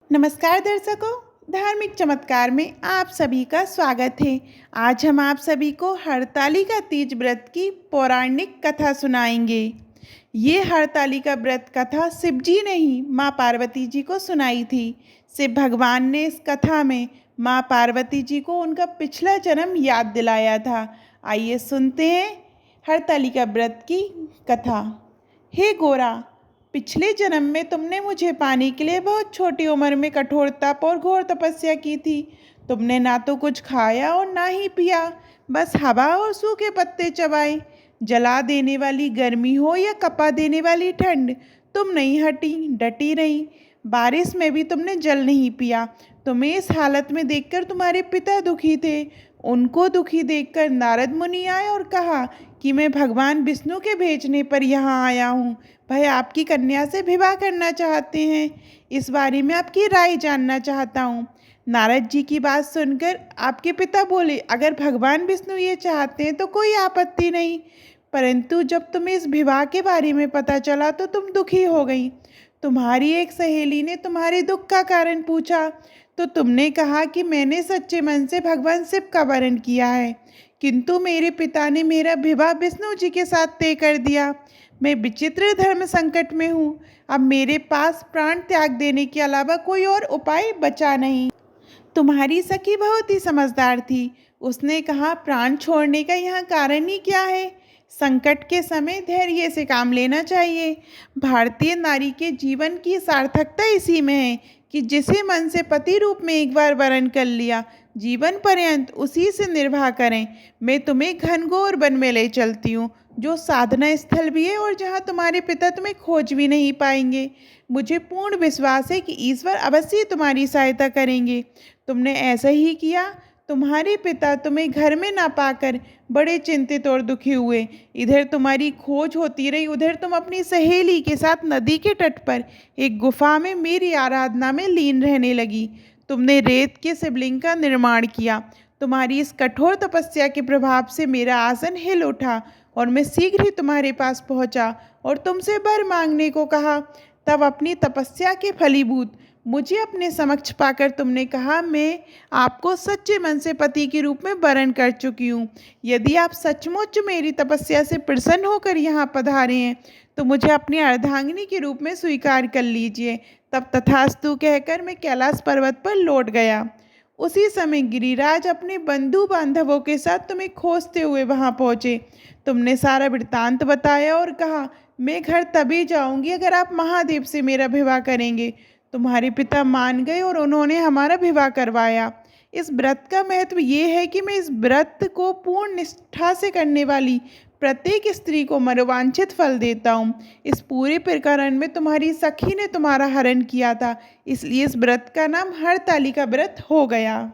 नमस्कार दर्शकों, धार्मिक चमत्कार में आप सभी का स्वागत है। आज हम आप सभी को हरतालिका तीज व्रत की पौराणिक कथा सुनाएंगे। ये हरतालिका व्रत कथा शिव जी ने ही माँ पार्वती जी को सुनाई थी। शिव भगवान ने इस कथा में माँ पार्वती जी को उनका पिछला जन्म याद दिलाया था। आइए सुनते हैं हरतालिका व्रत की कथा। हे गोरा, पिछले जन्म में तुमने मुझे पाने के लिए बहुत छोटी उम्र में कठोर तप और घोर तपस्या की थी। तुमने ना तो कुछ खाया और ना ही पिया, बस हवा और सूखे पत्ते चबाए। जला देने वाली गर्मी हो या कपा देने वाली ठंड, तुम नहीं हटी, डटी रही। बारिश में भी तुमने जल नहीं पिया। तुम्हें इस हालत में देखकर तुम्हारे पिता दुखी थे। उनको दुखी देखकर नारद मुनि आए और कहा कि मैं भगवान विष्णु के भेजने पर यहाँ आया हूँ। भाई आपकी कन्या से विवाह करना चाहते हैं। इस बारे में आपकी राय जानना चाहता हूँ। नारद जी की बात सुनकर आपके पिता बोले, अगर भगवान विष्णु ये चाहते हैं तो कोई आपत्ति नहीं, परंतु जब तुम्हें इस विवाह के बारे में पता चला तो तुम दुखी हो गई। तुम्हारी एक सहेली ने तुम्हारे दुख का कारण पूछा तो तुमने कहा कि मैंने सच्चे मन से भगवान शिव का वरण किया है, किंतु मेरे पिता ने मेरा विवाह विष्णु जी के साथ तय कर दिया। मैं विचित्र धर्म संकट में हूँ। अब मेरे पास प्राण त्याग देने के अलावा कोई और उपाय बचा नहीं। तुम्हारी सखी बहुत ही समझदार थी। उसने कहा, प्राण छोड़ने का यहाँ कारण ही क्या है? संकट के समय धैर्य से काम लेना चाहिए। भारतीय नारी के जीवन की सार्थकता इसी में है कि जिसे मन से पति रूप में एक बार वरण कर लिया, जीवन पर्यंत उसी से निर्वाह करें। मैं तुम्हें घनघोर वन में ले चलती हूँ, जो साधना स्थल भी है और जहाँ तुम्हारे पिता तुम्हें खोज भी नहीं पाएंगे। मुझे पूर्ण विश्वास है कि ईश्वर अवश्य तुम्हारी सहायता करेंगे। तुमने ऐसा ही किया। तुम्हारे पिता तुम्हें घर में ना पाकर बड़े चिंतित और दुखी हुए। इधर तुम्हारी खोज होती रही, उधर तुम अपनी सहेली के साथ नदी के तट पर एक गुफा में मेरी आराधना में लीन रहने लगी। तुमने रेत के शिवलिंग का निर्माण किया। तुम्हारी इस कठोर तपस्या के प्रभाव से मेरा आसन हिल उठा और मैं शीघ्र ही तुम्हारे पास पहुंचा और तुमसे वर मांगने को कहा। तब अपनी तपस्या के फलीभूत मुझे अपने समक्ष पाकर तुमने कहा, मैं आपको सच्चे मन से पति के रूप में वरण कर चुकी हूँ। यदि आप सचमुच मेरी तपस्या से प्रसन्न होकर यहाँ पधारे हैं तो मुझे अपनी अर्धांगिनी के रूप में स्वीकार कर लीजिए। तब तथास्तु कहकर मैं कैलाश पर्वत पर लौट गया। उसी समय गिरिराज अपने बंधु बांधवों के साथ तुम्हें खोजते हुए वहाँ पहुँचे। तुमने सारा वृत्तांत बताया और कहा, मैं घर तभी जाऊंगी अगर आप महादेव से मेरा विवाह करेंगे। तुम्हारे पिता मान गए और उन्होंने हमारा विवाह करवाया। इस व्रत का महत्व ये है कि मैं इस व्रत को पूर्ण निष्ठा से करने वाली प्रत्येक स्त्री को मनोवांछित फल देता हूँ। इस पूरे प्रकरण में तुम्हारी सखी ने तुम्हारा हरण किया था, इसलिए इस व्रत का नाम हरतालिका व्रत हो गया।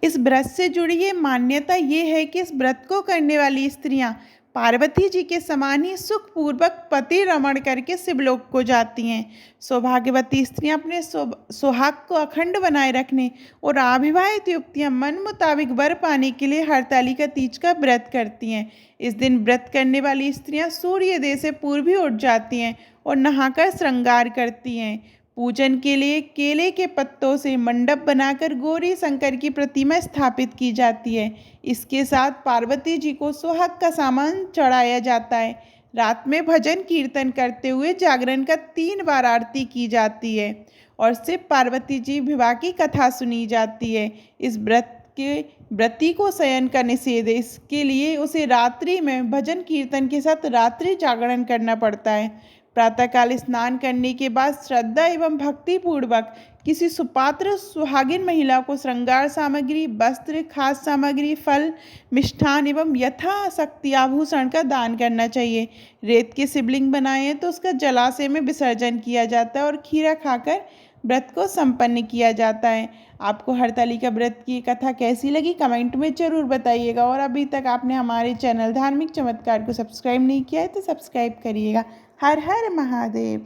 इस व्रत से जुड़ी ये मान्यता ये है कि इस व्रत को करने वाली स्त्रियां पार्वती जी के समान ही सुखपूर्वक पति रमण करके शिवलोक को जाती हैं। सौभाग्यवती स्त्रियां अपने सुहाग को अखंड बनाए रखने और अविवाहित युवतियां मन मुताबिक वर पाने के लिए हरतालिका तीज का व्रत करती हैं। इस दिन व्रत करने वाली स्त्रियां सूर्योदय से पूर्व ही उठ जाती हैं और नहाकर श्रृंगार करती हैं। पूजन के लिए केले के पत्तों से मंडप बनाकर गौरी शंकर की प्रतिमा स्थापित की जाती है। इसके साथ पार्वती जी को सुहाग का सामान चढ़ाया जाता है। रात में भजन कीर्तन करते हुए जागरण का 3 बार आरती की जाती है और शिव पार्वती जी विवाह की कथा सुनी जाती है। इस व्रती को शयन का निषेध है, इसके लिए उसे रात्रि में भजन कीर्तन के साथ रात्रि जागरण करना पड़ता है। प्रातःकाल स्नान करने के बाद श्रद्धा एवं भक्ति पूर्वक किसी सुपात्र सुहागिन महिला को श्रृंगार सामग्री, वस्त्र, खास सामग्री, फल, मिष्ठान एवं यथाशक्ति आभूषण का दान करना चाहिए। रेत के शिवलिंग बनाए हैं तो उसका जलाशय में विसर्जन किया जाता है और खीरा खाकर व्रत को संपन्न किया जाता है। आपको हरतालिका व्रत की कथा कैसी लगी कमेंट में ज़रूर बताइएगा, और अभी तक आपने हमारे चैनल धार्मिक चमत्कार को सब्सक्राइब नहीं किया है तो सब्सक्राइब करिएगा। हर हर महादेव।